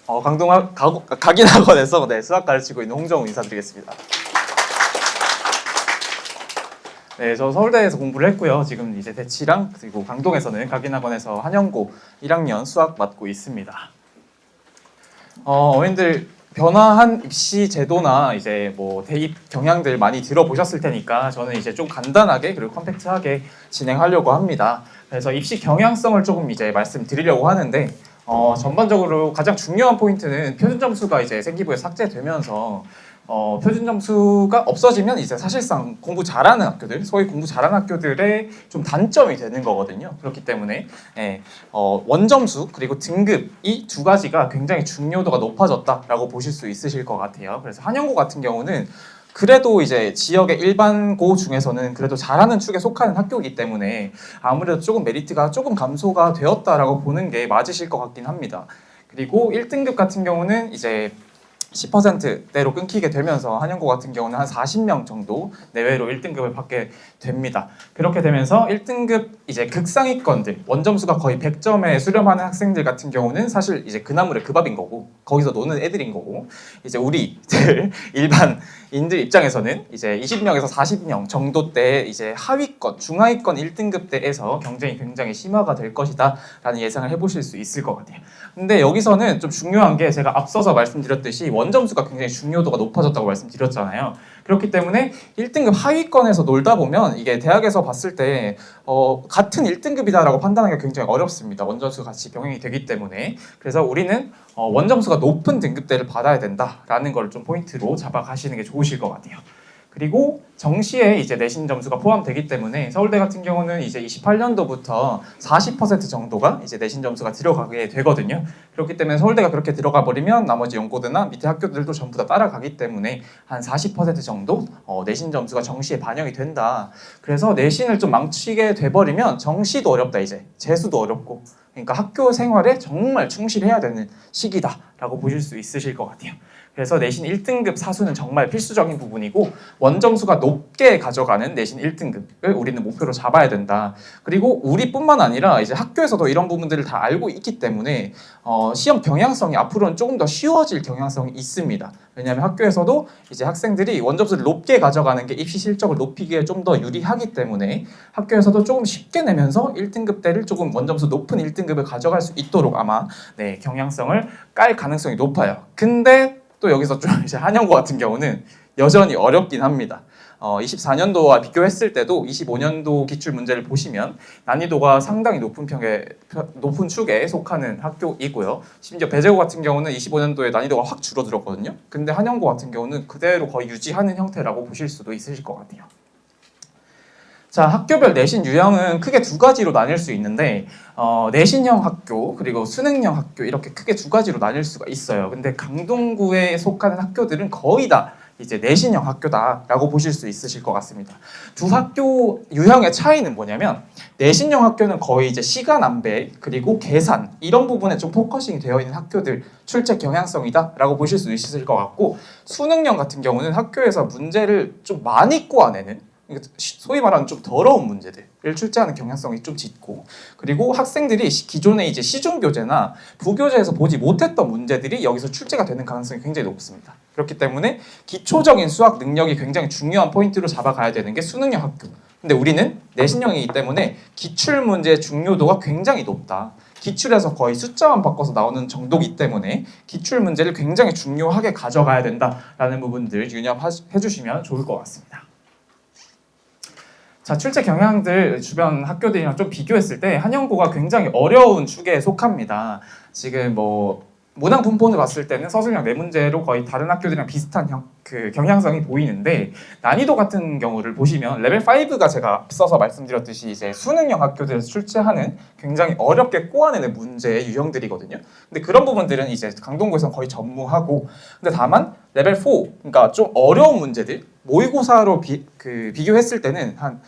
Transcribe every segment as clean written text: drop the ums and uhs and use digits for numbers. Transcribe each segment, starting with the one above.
각인학원에서 수학 가르치고 있는 홍정우 인사드리겠습니다. 네, 저 서울대에서 공부를 했고요. 지금 이제 대치랑 그리고 강동에서는 각인학원에서 한영고 1학년 수학 맡고 있습니다. 어머님들 변화한 입시 제도나 이제 뭐 대입 경향들 많이 들어보셨을 테니까 저는 이제 좀 간단하게 그리고 컴팩트하게 진행하려고 합니다. 그래서 입시 경향성을 조금 이제 말씀드리려고 하는데 전반적으로 가장 중요한 포인트는 표준 점수가 이제 생기부에 삭제되면서 표준 점수가 없어지면 이제 사실상 공부 잘하는 학교들, 소위 공부 잘하는 학교들의 좀 단점이 되는 거거든요. 그렇기 때문에 원점수 그리고 등급 이 두 가지가 굉장히 중요도가 높아졌다라고 보실 수 있으실 것 같아요. 그래서 한영고 같은 경우는 그래도 이제 지역의 일반고 중에서는 그래도 잘하는 축에 속하는 학교이기 때문에 아무래도 조금 메리트가 조금 감소가 되었다라고 보는 게 맞으실 것 같긴 합니다. 그리고 1등급 같은 경우는 이제 10%대로 끊기게 되면서 한영고 같은 경우는 한 40명 정도 내외로 1등급을 받게 됩니다. 그렇게 되면서 1등급 이제 극상위권들 원점수가 거의 100점에 수렴하는 학생들 같은 경우는 사실 이제 그나물의 그 밥인 거고 거기서 노는 애들인 거고 이제 우리들 일반인들 입장에서는 이제 20명에서 40명 정도 때 이제 하위권, 중하위권 1등급 대에서 경쟁이 굉장히 심화가 될 것이다 라는 예상을 해보실 수 있을 것 같아요. 근데 여기서는 좀 중요한 게 제가 앞서서 말씀드렸듯이 원점수가 굉장히 중요도가 높아졌다고 말씀드렸잖아요. 그렇기 때문에 1등급 하위권에서 놀다 보면 이게 대학에서 봤을 때 같은 1등급이다라고 판단하기가 굉장히 어렵습니다. 원점수가 같이 병행이 되기 때문에. 그래서 우리는 원점수가 높은 등급대를 받아야 된다라는 걸 좀 포인트로 잡아가시는 게 좋으실 것 같아요. 그리고 정시에 이제 내신 점수가 포함되기 때문에 서울대 같은 경우는 이제 28년도부터 40% 정도가 이제 내신 점수가 들어가게 되거든요. 그렇기 때문에 서울대가 그렇게 들어가 버리면 나머지 연고대나 밑에 학교들도 전부 다 따라가기 때문에 한 40% 정도 내신 점수가 정시에 반영이 된다. 그래서 내신을 좀 망치게 돼버리면 정시도 어렵다 이제 재수도 어렵고 그러니까 학교 생활에 정말 충실해야 되는 시기다라고 보실 수 있으실 것 같아요. 그래서 내신 1등급 사수는 정말 필수적인 부분이고 원점수가 높게 가져가는 내신 1등급을 우리는 목표로 잡아야 된다. 그리고 우리뿐만 아니라 이제 학교에서도 이런 부분들을 다 알고 있기 때문에 시험 경향성이 앞으로는 조금 더 쉬워질 경향성이 있습니다. 왜냐하면 학교에서도 이제 학생들이 원점수를 높게 가져가는 게 입시 실적을 높이기에 좀 더 유리하기 때문에 학교에서도 조금 쉽게 내면서 1등급대를 조금 원점수 높은 1등급을 가져갈 수 있도록 아마 경향성을 깔 가능성이 높아요. 근데 또 여기서 좀 이제 한영고 같은 경우는 여전히 어렵긴 합니다. 24년도와 비교했을 때도 25년도 기출 문제를 보시면 난이도가 상당히 높은 축에 속하는 학교이고요. 심지어 배재고 같은 경우는 25년도에 난이도가 확 줄어들었거든요. 근데 한영고 같은 경우는 그대로 거의 유지하는 형태라고 보실 수도 있으실 것 같아요. 자, 학교별 내신 유형은 크게 두 가지로 나뉠 수 있는데 내신형 학교 그리고 수능형 학교 이렇게 크게 두 가지로 나뉠 수가 있어요. 근데 강동구에 속하는 학교들은 거의 다 이제 내신형 학교다라고 보실 수 있으실 것 같습니다. 두 학교 유형의 차이는 뭐냐면 내신형 학교는 거의 이제 시간 안배 그리고 계산 이런 부분에 좀 포커싱이 되어 있는 학교들 출제 경향성이다라고 보실 수 있으실 것 같고 수능형 같은 경우는 학교에서 문제를 좀 많이 꼬아내는 소위 말하는 좀 더러운 문제들을 출제하는 경향성이 좀 짙고 그리고 학생들이 기존에 이제 시중교재나 부교재에서 보지 못했던 문제들이 여기서 출제가 되는 가능성이 굉장히 높습니다. 그렇기 때문에 기초적인 수학 능력이 굉장히 중요한 포인트로 잡아가야 되는 게 수능형 학교. 근데 우리는 내신형이기 때문에 기출문제의 중요도가 굉장히 높다. 기출에서 거의 숫자만 바꿔서 나오는 정도이기 때문에 기출문제를 굉장히 중요하게 가져가야 된다라는 부분들 유념해 주시면 좋을 것 같습니다. 자, 출제 경향들 주변 학교들이랑 좀 비교했을 때 한영고가 굉장히 어려운 축에 속합니다. 지금 문항 분포를 봤을 때는 서술형 4문제로 거의 다른 학교들이랑 비슷한 경향성이 보이는데 난이도 같은 경우를 보시면 레벨 5가 제가 앞서서 말씀드렸듯이 이제 수능형 학교들에서 출제하는 굉장히 어렵게 꼬아내는 문제의 유형들이거든요. 근데 그런 부분들은 이제 강동구에서는 거의 전무하고 근데 다만 레벨 4 그러니까 좀 어려운 문제들 모의고사로 비교했을 때는 한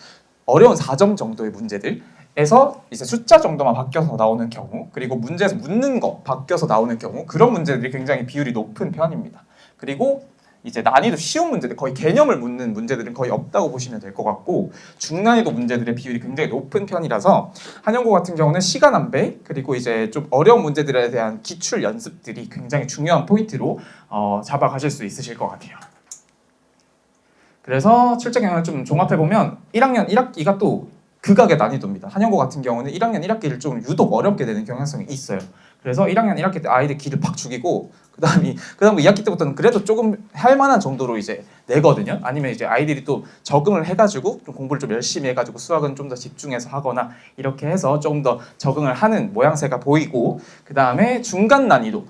어려운 4점 정도의 문제들에서 이제 숫자 정도만 바뀌어서 나오는 경우 그리고 문제에서 묻는 거 바뀌어서 나오는 경우 그런 문제들이 굉장히 비율이 높은 편입니다. 그리고 이제 난이도 쉬운 문제들, 거의 개념을 묻는 문제들은 거의 없다고 보시면 될 것 같고, 중난이도 문제들의 비율이 굉장히 높은 편이라서 한영고 같은 경우는 시간 안배, 그리고 이제 좀 어려운 문제들에 대한 기출 연습들이 굉장히 중요한 포인트로 잡아가실 수 있으실 것 같아요. 그래서 출제 경향을 좀 종합해 보면 1학년 1학기가 또 극악의 난이도입니다. 한영고 같은 경우는 1학년 1학기를 좀 유독 어렵게 되는 경향성이 있어요. 그래서 1학년 1학기 때 아이들 기를 팍 죽이고 그다음 2학기 때부터는 그래도 조금 할 만한 정도로 이제 내거든요. 아니면 이제 아이들이 또 적응을 해가지고 좀 공부를 좀 열심히 해가지고 수학은 좀 더 집중해서 하거나 이렇게 해서 조금 더 적응을 하는 모양새가 보이고, 그 다음에 중간 난이도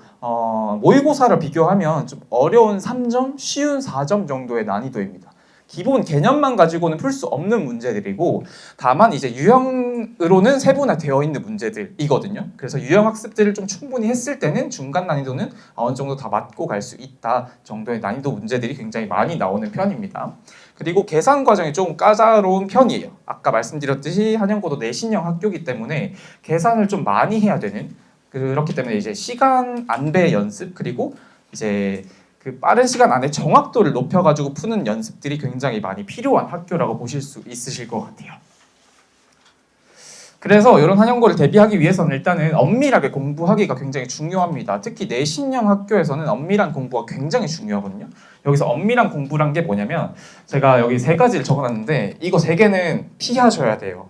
모의고사를 비교하면 좀 어려운 3점, 쉬운 4점 정도의 난이도입니다. 기본 개념만 가지고는 풀 수 없는 문제들이고, 다만 이제 유형으로는 세분화되어 있는 문제들이거든요. 그래서 유형 학습들을 좀 충분히 했을 때는 중간 난이도는 어느 정도 다 맞고 갈 수 있다 정도의 난이도 문제들이 굉장히 많이 나오는 편입니다. 그리고 계산 과정이 조금 까다로운 편이에요. 아까 말씀드렸듯이 한영고도 내신형 학교이기 때문에 계산을 좀 많이 해야 되는, 그렇기 때문에 이제 시간 안배 연습, 그리고 이제 그 빠른 시간 안에 정확도를 높여가지고 푸는 연습들이 굉장히 많이 필요한 학교라고 보실 수 있으실 것 같아요. 그래서 이런 한영고를 대비하기 위해서는 일단은 엄밀하게 공부하기가 굉장히 중요합니다. 특히 내신형 학교에서는 엄밀한 공부가 굉장히 중요하거든요. 여기서 엄밀한 공부란 게 뭐냐면, 제가 여기 3가지를 적어놨는데 이거 3개는 피하셔야 돼요.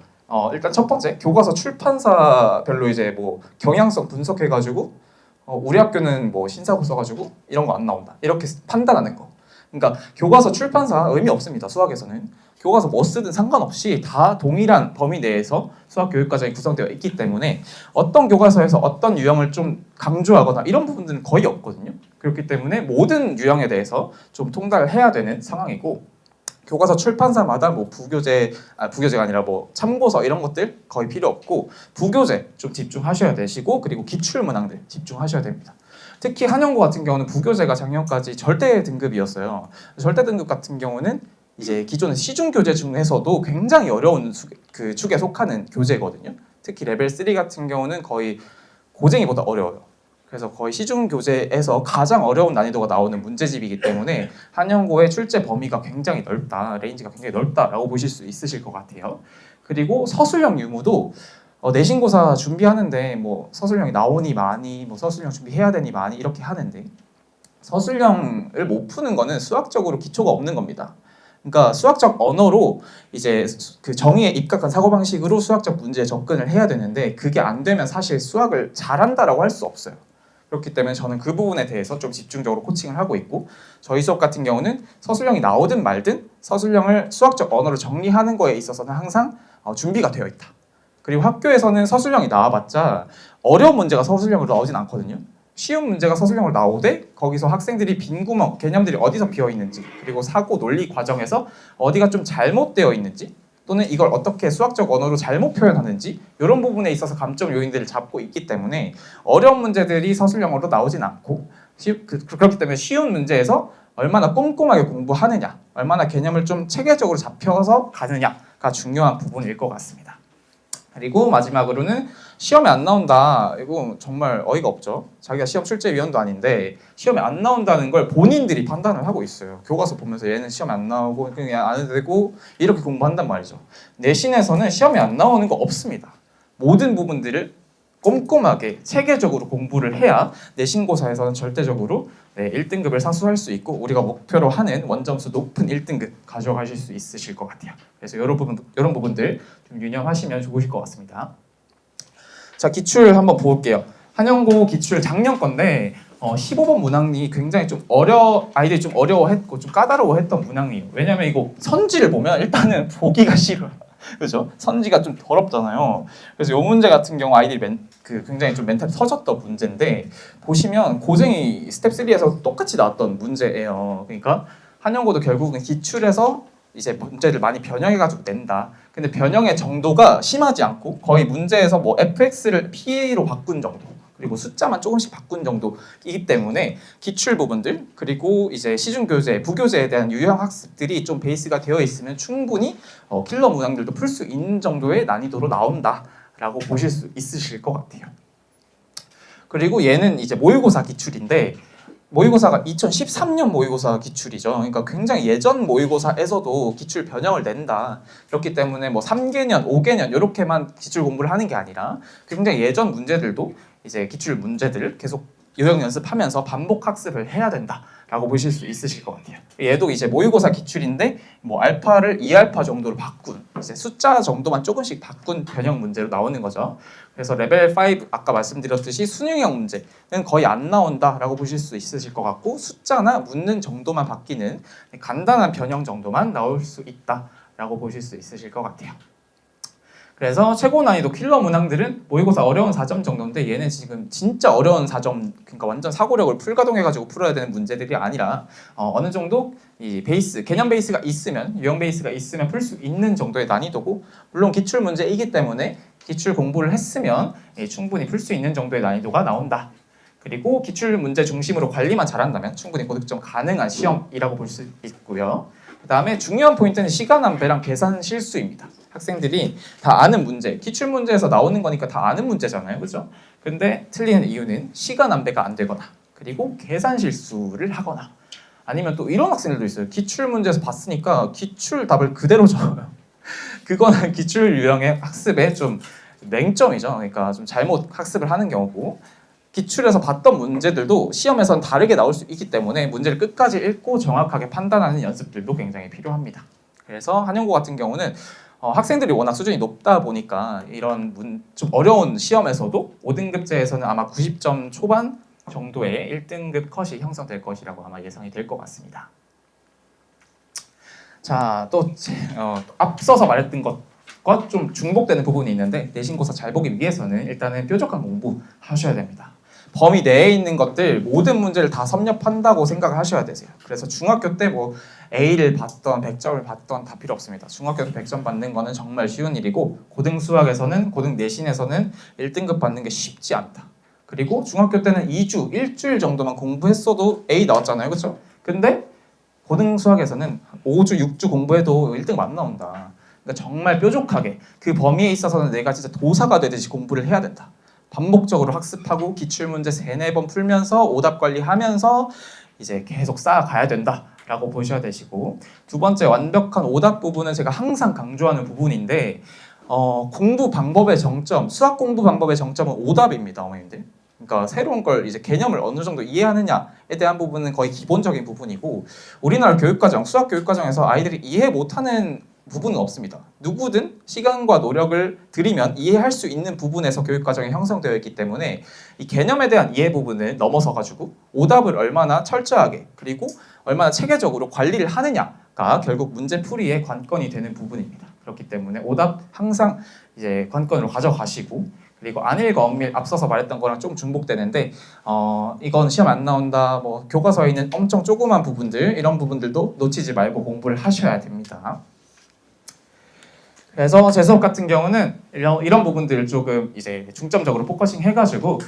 일단 첫 번째, 교과서 출판사별로 이제 뭐 경향성 분석해가지고 우리 학교는 뭐 신사고 써가지고 이런 거 안 나온다, 이렇게 판단하는 거. 그러니까 교과서 출판사 의미 없습니다. 수학에서는 교과서 뭐 쓰든 상관없이 다 동일한 범위 내에서 수학 교육 과정이 구성되어 있기 때문에 어떤 교과서에서 어떤 유형을 좀 강조하거나 이런 부분들은 거의 없거든요. 그렇기 때문에 모든 유형에 대해서 좀 통달을 해야 되는 상황이고, 교과서 출판사마다 뭐 부교재가 아니라 뭐 참고서 이런 것들 거의 필요 없고, 부교재 좀 집중하셔야 되시고, 그리고 기출문항들 집중하셔야 됩니다. 특히 한영고 같은 경우는 부교재가 작년까지 절대 등급이었어요. 절대 등급 같은 경우는 이제 기존의 시중 교재 중에서도 굉장히 어려운 그 축에 속하는 교재거든요. 특히 레벨 3 같은 경우는 거의 고쟁이보다 어려워요. 그래서 거의 시중 교재에서 가장 어려운 난이도가 나오는 문제집이기 때문에 한영고의 출제 범위가 굉장히 넓다, 레인지가 굉장히 넓다라고 보실 수 있으실 것 같아요. 그리고 서술형 유무도 내신고사 준비하는데 뭐 서술형이 나오니 많이, 뭐 서술형 준비해야 되니 많이 이렇게 하는데, 서술형을 못 푸는 거는 수학적으로 기초가 없는 겁니다. 그러니까 수학적 언어로 이제 그 정의에 입각한 사고방식으로 수학적 문제에 접근을 해야 되는데, 그게 안 되면 사실 수학을 잘한다라고 할 수 없어요. 그렇기 때문에 저는 그 부분에 대해서 좀 집중적으로 코칭을 하고 있고, 저희 수업 같은 경우는 서술형이 나오든 말든 서술형을 수학적 언어로 정리하는 거에 있어서는 항상 준비가 되어 있다. 그리고 학교에서는 서술형이 나와봤자 어려운 문제가 서술형으로 나오진 않거든요. 쉬운 문제가 서술형으로 나오되 거기서 학생들이 빈 구멍, 개념들이 어디서 비어 있는지, 그리고 사고 논리 과정에서 어디가 좀 잘못되어 있는지, 또는 이걸 어떻게 수학적 언어로 잘못 표현하는지, 이런 부분에 있어서 감점 요인들을 잡고 있기 때문에 어려운 문제들이 서술형으로 나오진 않고, 그렇기 때문에 쉬운 문제에서 얼마나 꼼꼼하게 공부하느냐, 얼마나 개념을 좀 체계적으로 잡혀서 가느냐가 중요한 부분일 것 같습니다. 그리고 마지막으로는 시험에 안 나온다, 이거 정말 어이가 없죠. 자기가 시험 출제위원도 아닌데 시험에 안 나온다는 걸 본인들이 판단을 하고 있어요. 교과서 보면서 얘는 시험에 안 나오고 그냥 안 해도 되고 이렇게 공부한단 말이죠. 내신에서는 시험에 안 나오는 거 없습니다. 모든 부분들을 꼼꼼하게 체계적으로 공부를 해야 내신고사에서는 절대적으로 1등급을 사수할 수 있고, 우리가 목표로 하는 원점수 높은 1등급 가져가실 수 있으실 것 같아요. 그래서 이런 부분들 좀 유념하시면 좋으실 것 같습니다. 자, 기출 한번 볼게요. 한영고 기출 작년 건데 15번 문항이 굉장히 좀 아이들이 좀 어려워했고 좀 까다로워했던 문항이에요. 왜냐면 이거 선지를 보면 일단은 보기가 싫어요. 그죠? 선지가 좀 더럽잖아요. 그래서 이 문제 같은 경우 아이들이 굉장히 좀 멘탈이 터졌던 문제인데, 보시면 고쟁이 스텝 3에서 똑같이 나왔던 문제예요. 그러니까 한영고도 결국은 기출에서 이제 문제를 많이 변형해가지고 낸다. 근데 변형의 정도가 심하지 않고 거의 문제에서 뭐 fx를 p로 바꾼 정도, 그리고 숫자만 조금씩 바꾼 정도이기 때문에 기출 부분들, 그리고 이제 시중 교재, 부교재에 대한 유형 학습들이 좀 베이스가 되어 있으면 충분히 킬러 문항들도 풀 수 있는 정도의 난이도로 나온다라고 보실 수 있으실 것 같아요. 그리고 얘는 이제 모의고사 기출인데 모의고사가 2013년 모의고사 기출이죠. 그러니까 굉장히 예전 모의고사에서도 기출 변형을 낸다. 그렇기 때문에 뭐 3개년, 5개년 이렇게만 기출 공부를 하는 게 아니라 굉장히 예전 문제들도 이제 기출 문제들 계속 요령 연습하면서 반복 학습을 해야 된다라고 보실 수 있으실 것 같아요. 얘도 이제 모의고사 기출인데 뭐 알파를 2알파 정도로 바꾼 이제 숫자 정도만 조금씩 바꾼 변형 문제로 나오는 거죠. 그래서 레벨 5 아까 말씀드렸듯이 수능형 문제는 거의 안 나온다라고 보실 수 있으실 것 같고 숫자나 묻는 정도만 바뀌는 간단한 변형 정도만 나올 수 있다라고 보실 수 있으실 것 같아요. 그래서 최고 난이도 킬러 문항들은 모의고사 어려운 4점 정도인데 얘는 지금 진짜 어려운 4점 그러니까 완전 사고력을 풀가동해가지고 풀어야 되는 문제들이 아니라 어느 정도 이 베이스 개념 베이스가 있으면 유형 베이스가 있으면 풀 수 있는 정도의 난이도고 물론 기출 문제이기 때문에 기출 공부를 했으면 충분히 풀 수 있는 정도의 난이도가 나온다. 그리고 기출 문제 중심으로 관리만 잘한다면 충분히 고득점 가능한 시험이라고 볼 수 있고요. 그 다음에 중요한 포인트는 시간 안배랑 계산 실수입니다. 학생들이 다 아는 문제, 기출 문제에서 나오는 거니까 다 아는 문제잖아요, 그렇죠? 근데 틀리는 이유는 시간 안배가 안 되거나 그리고 계산 실수를 하거나 아니면 또 이런 학생들도 있어요. 기출 문제에서 봤으니까 기출 답을 그대로 적어요. 그거는 기출 유형의 학습에 좀 맹점이죠. 그러니까 좀 잘못 학습을 하는 경우고 기출에서 봤던 문제들도 시험에선 다르게 나올 수 있기 때문에 문제를 끝까지 읽고 정확하게 판단하는 연습들도 굉장히 필요합니다. 그래서 한영고 같은 경우는 학생들이 워낙 수준이 높다 보니까 이런 좀 어려운 시험에서도 5등급제에서는 아마 90점 초반 정도의 1등급 컷이 형성될 것이라고 아마 예상이 될 것 같습니다. 자, 또 앞서서 말했던 것과 좀 중복되는 부분이 있는데 내신고사 잘 보기 위해서는 일단은 뾰족한 공부 하셔야 됩니다. 범위 내에 있는 것들 모든 문제를 다 섭렵한다고 생각을 하셔야 되세요. 그래서 중학교 때 뭐 A를 받던 100점을 받던 다 필요 없습니다. 중학교 때 100점 받는 거는 정말 쉬운 일이고 고등 수학에서는 고등 내신에서는 1등급 받는 게 쉽지 않다. 그리고 중학교 때는 2주, 일주일 정도만 공부했어도 A 나왔잖아요. 그렇죠? 근데 고등 수학에서는 5주, 6주 공부해도 1등 안 나온다. 그러니까 정말 뾰족하게 그 범위에 있어서는 내가 진짜 도사가 되듯이 공부를 해야 된다. 반복적으로 학습하고 기출문제 3-4번 풀면서 오답 관리하면서 이제 계속 쌓아가야 된다라고 보셔야 되시고 두 번째 완벽한 오답 부분은 제가 항상 강조하는 부분인데 공부 방법의 정점, 수학 공부 방법의 정점은 오답입니다, 어머님들. 그러니까 새로운 걸 이제 개념을 어느 정도 이해하느냐에 대한 부분은 거의 기본적인 부분이고 우리나라 교육과정, 수학 교육과정에서 아이들이 이해 못하는 부분은 없습니다. 누구든 시간과 노력을 들이면 이해할 수 있는 부분에서 교육과정이 형성되어 있기 때문에 이 개념에 대한 이해 부분을 넘어서 가지고 오답을 얼마나 철저하게 그리고 얼마나 체계적으로 관리를 하느냐가 결국 문제풀이의 관건이 되는 부분입니다. 그렇기 때문에 오답 항상 이제 관건으로 가져가시고 그리고 안일과 엄밀 앞서서 말했던 거랑 좀 중복되는데 이건 시험 안 나온다 뭐 교과서에 있는 엄청 조그만 부분들 이런 부분들도 놓치지 말고 공부를 하셔야 됩니다. 그래서 제 수업 같은 경우는 이런 부분들을 조금 이제 중점적으로 포커싱 해가지고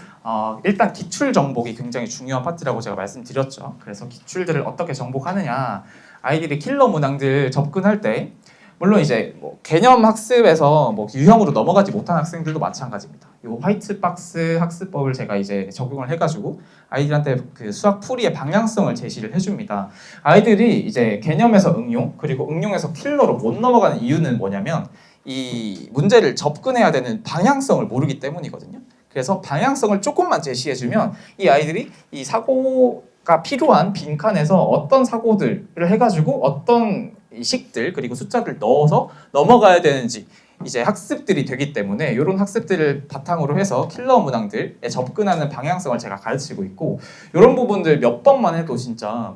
일단 기출 정복이 굉장히 중요한 파트라고 제가 말씀드렸죠. 그래서 기출들을 어떻게 정복하느냐 아이들이 킬러 문항들 접근할 때 물론 이제 뭐 개념 학습에서 뭐 유형으로 넘어가지 못한 학생들도 마찬가지입니다. 이 화이트 박스 학습법을 제가 이제 적용을 해가지고 아이들한테 그 수학 풀이의 방향성을 제시를 해줍니다. 아이들이 이제 개념에서 응용 그리고 응용에서 킬러로 못 넘어가는 이유는 뭐냐면 이 문제를 접근해야 되는 방향성을 모르기 때문이거든요. 그래서 방향성을 조금만 제시해주면 이 아이들이 이 사고가 필요한 빈칸에서 어떤 사고들을 해가지고 어떤 식들 그리고 숫자들 넣어서 넘어가야 되는지 이제 학습들이 되기 때문에 이런 학습들을 바탕으로 해서 킬러 문항들에 접근하는 방향성을 제가 가르치고 있고 이런 부분들 몇 번만 해도 진짜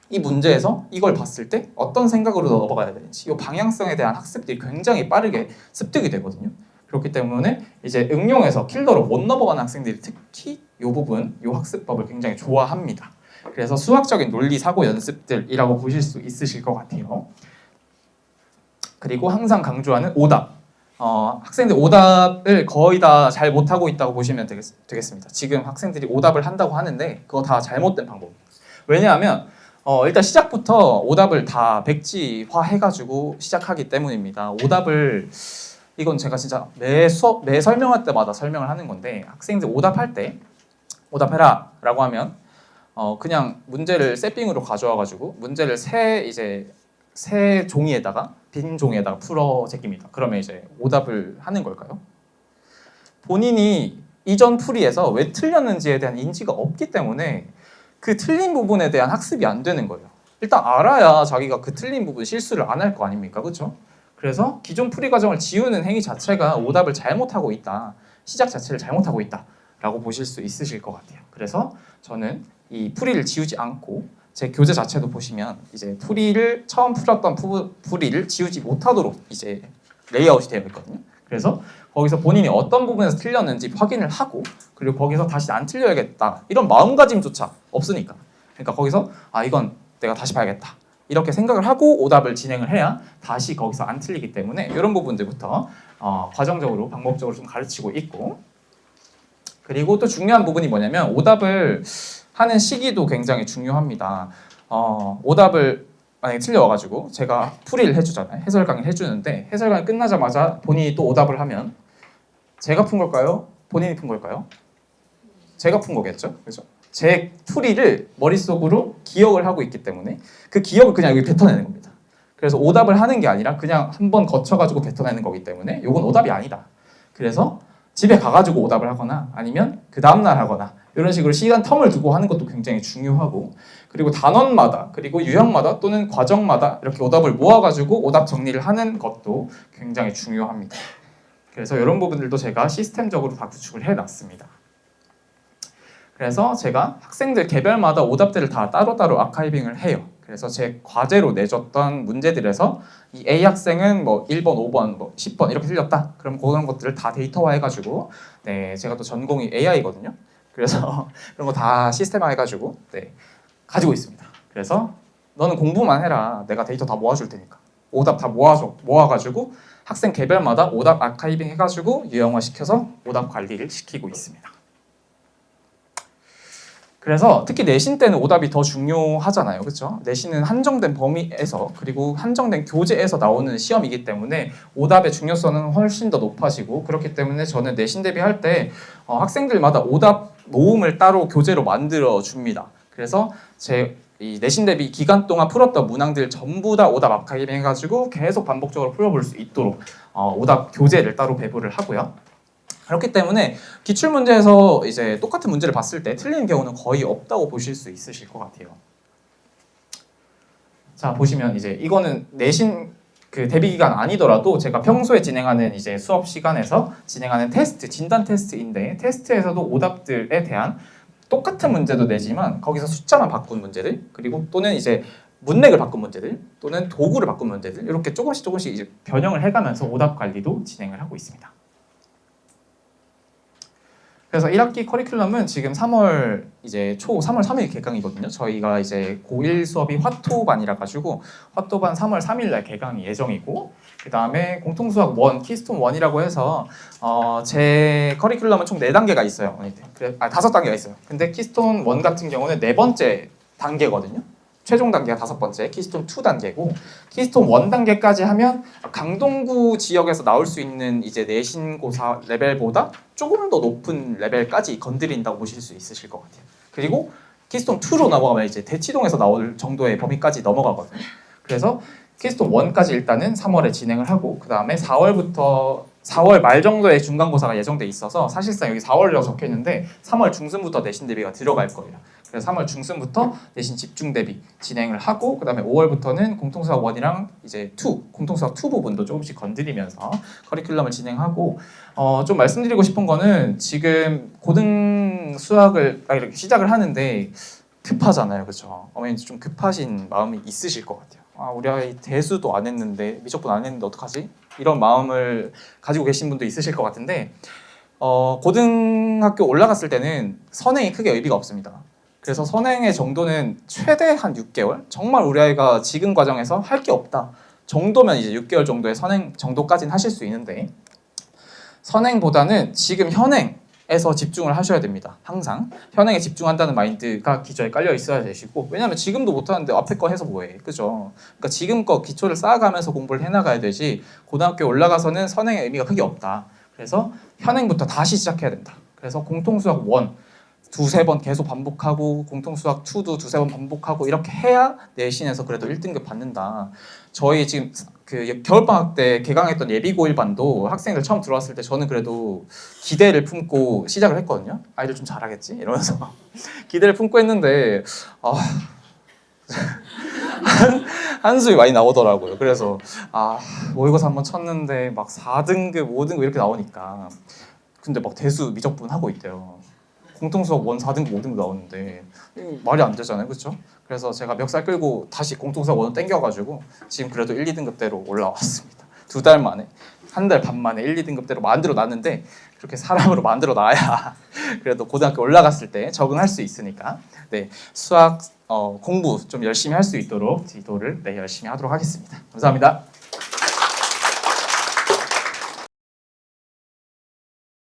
이 문제에서 이걸 봤을 때 어떤 생각으로 넘어가야 되는지 이 방향성에 대한 학습들이 굉장히 빠르게 습득이 되거든요. 그렇기 때문에 이제 응용해서 킬러로 못 넘어가는 학생들이 특히 이 부분, 이 학습법을 굉장히 좋아합니다. 그래서 수학적인 논리 사고 연습들이라고 보실 수 있으실 것 같아요. 그리고 항상 강조하는 오답. 학생들 오답을 거의 다 잘 못하고 있다고 보시면 되겠습니다. 지금 학생들이 오답을 한다고 하는데 그거 다 잘못된 방법입니다. 왜냐하면 일단 시작부터 오답을 다 백지화 해가지고 시작하기 때문입니다. 오답을 이건 제가 진짜 매 수업, 매 설명할 때마다 설명을 하는 건데 학생들 오답할 때 오답해라 라고 하면 그냥 문제를 세핑으로 가져와가지고 문제를 새 종이에다가 빈 종이에다가 풀어 제낍니다. 그러면 이제 오답을 하는 걸까요? 본인이 이전 풀이에서 왜 틀렸는지에 대한 인지가 없기 때문에 그 틀린 부분에 대한 학습이 안 되는 거예요. 일단 알아야 자기가 그 틀린 부분 실수를 안 할 거 아닙니까? 그렇죠? 그래서 기존 풀이 과정을 지우는 행위 자체가 오답을 잘못하고 있다. 시작 자체를 잘못하고 있다. 라고 보실 수 있으실 것 같아요. 그래서 저는 이 풀이를 지우지 않고 제 교재 자체도 보시면 이제 풀이를 처음 풀었던 풀이를 지우지 못하도록 이제 레이아웃이 되어 있거든요. 그래서 거기서 본인이 어떤 부분에서 틀렸는지 확인을 하고 그리고 거기서 다시 안 틀려야겠다 이런 마음가짐조차 없으니까 그러니까 거기서 이건 내가 다시 봐야겠다 이렇게 생각을 하고 오답을 진행을 해야 다시 거기서 안 틀리기 때문에 이런 부분들부터 과정적으로 방법적으로 좀 가르치고 있고 그리고 또 중요한 부분이 뭐냐면 오답을 하는 시기도 굉장히 중요합니다. 오답을 만약에 틀려와가지고 제가 풀이를 해주잖아요. 해설 강의를 해주는데 해설 강의 끝나자마자 본인이 또 오답을 하면 제가 푼 걸까요? 본인이 푼 걸까요? 제가 푼 거겠죠? 그죠? 제 풀이를 머릿속으로 기억을 하고 있기 때문에 그 기억을 그냥 여기 뱉어내는 겁니다. 그래서 오답을 하는 게 아니라 그냥 한번 거쳐가지고 뱉어내는 거기 때문에 이건 오답이 아니다. 그래서 집에 가가지고 오답을 하거나 아니면 그 다음날 하거나 이런 식으로 시간 텀을 두고 하는 것도 굉장히 중요하고 그리고 단원마다 그리고 유형마다 또는 과정마다 이렇게 오답을 모아가지고 오답 정리를 하는 것도 굉장히 중요합니다. 그래서 이런 부분들도 제가 시스템적으로 다 구축을 해놨습니다. 그래서 제가 학생들 개별마다 오답들을 다 따로따로 아카이빙을 해요. 그래서 제 과제로 내줬던 문제들에서 이 A 학생은 뭐 1번, 5번, 뭐 10번 이렇게 틀렸다. 그럼 그런 것들을 다 데이터화 해가지고 네, 제가 또 전공이 AI거든요. 그래서 그런 거 다 시스템화 해가지고 네, 가지고 있습니다. 그래서 너는 공부만 해라. 내가 데이터 다 모아줄 테니까. 오답 다 모아가지고 학생 개별마다 오답 아카이빙 해가지고 유형화 시켜서 오답 관리를 시키고 있습니다. 그래서 특히 내신 때는 오답이 더 중요하잖아요. 그렇죠? 내신은 한정된 범위에서 그리고 한정된 교재에서 나오는 시험이기 때문에 오답의 중요성은 훨씬 더 높아지고 그렇기 때문에 저는 내신 대비할 때 학생들마다 오답 모음을 따로 교재로 만들어 줍니다. 그래서 제 이 내신 대비 기간 동안 풀었던 문항들 전부 다 오답 아카이빙 해가지고 계속 반복적으로 풀어볼 수 있도록 오답 교재를 따로 배부를 하고요. 그렇기 때문에 기출 문제에서 이제 똑같은 문제를 봤을 때 틀리는 경우는 거의 없다고 보실 수 있으실 것 같아요. 자 보시면 이제 이거는 내신 그 대비 기간 아니더라도 제가 평소에 진행하는 이제 수업 시간에서 진행하는 테스트 진단 테스트인데 테스트에서도 오답들에 대한 똑같은 문제도 내지만 거기서 숫자만 바꾼 문제들 그리고 또는 이제 문맥을 바꾼 문제들 또는 도구를 바꾼 문제들 이렇게 조금씩 이제 변형을 해가면서 오답 관리도 진행을 하고 있습니다. 그래서 1학기 커리큘럼은 지금 3월 3일 개강이거든요. 저희가 이제 고1 수업이 화토반이라 가지고 화토반 3월 3일 날 개강이 예정이고 그다음에 공통수학 1, 키스톤 1이라고 해서 제 커리큘럼은 총 4단계가 있어요. 5단계가 있어요. 근데 키스톤 1 같은 경우는 4번째 단계거든요. 최종 단계가 5번째, 키스톤 2 단계고 키스톤 1 단계까지 하면 강동구 지역에서 나올 수 있는 이제 내신고사 레벨보다 조금 더 높은 레벨까지 건드린다고 보실 수 있으실 것 같아요. 그리고 키스톤 2로 넘어가면 이제 대치동에서 나올 정도의 범위까지 넘어가거든요. 그래서 키스톤 1까지 일단은 3월에 진행을 하고 그 다음에 4월 말 정도에 중간고사가 예정돼 있어서 사실상 여기 4월이라고 적혀 있는데 3월 중순부터 내신 대비가 들어갈 거예요. 그래서 3월 중순부터 내신 집중 대비 진행을 하고 그다음에 5월부터는 공통수학 1이랑 이제 2, 공통수학 2 부분도 조금씩 건드리면서 커리큘럼을 진행하고 좀 말씀드리고 싶은 거는 지금 고등 수학을 이렇게 시작을 하는데 급하잖아요. 그렇죠? 어머니 좀 급하신 마음이 있으실 것 같아요. 우리 아이 대수도 안 했는데 미적분 안 했는데 어떡하지? 이런 마음을 가지고 계신 분도 있으실 것 같은데 고등학교 올라갔을 때는 선행이 크게 의미가 없습니다. 그래서 선행의 정도는 최대 한 6개월? 정말 우리 아이가 지금 과정에서 할 게 없다 정도면 이제 6개월 정도의 선행 정도까지는 하실 수 있는데 선행보다는 지금 현행에서 집중을 하셔야 됩니다. 항상 현행에 집중한다는 마인드가 기저에 깔려 있어야 되시고 왜냐하면 지금도 못하는데 앞에 거 해서 뭐해 그죠? 그러니까 지금 거 기초를 쌓아가면서 공부를 해나가야 되지 고등학교 올라가서는 선행의 의미가 크게 없다. 그래서 현행부터 다시 시작해야 된다. 그래서 공통수학 1 두세 번 계속 반복하고 공통수학 2도 두세 번 반복하고 이렇게 해야 내신에서 그래도 1등급 받는다. 저희 지금 그 겨울방학 때 개강했던 예비고1반도 학생들 처음 들어왔을 때 저는 그래도 기대를 품고 시작을 했거든요. 아이들 좀 잘하겠지? 이러면서 기대를 품고 했는데 한숨이 많이 나오더라고요. 그래서 모의고사 한번 쳤는데 막 4등급, 5등급 이렇게 나오니까 근데 막 대수 미적분 하고 있대요. 공통수학 1 4등급, 5등급 나오는데 말이 안 되잖아요, 그렇죠? 그래서 제가 멱살 끌고 다시 공통수학 1 땡겨가지고 지금 그래도 1, 2등급대로 올라왔습니다. 2달 만에, 1달 반 만에 1, 2등급대로 만들어 놨는데 그렇게 사람으로 만들어 놔야 그래도 고등학교 올라갔을 때 적응할 수 있으니까 네, 수학 공부 좀 열심히 할 수 있도록 지도를 열심히 하도록 하겠습니다. 감사합니다.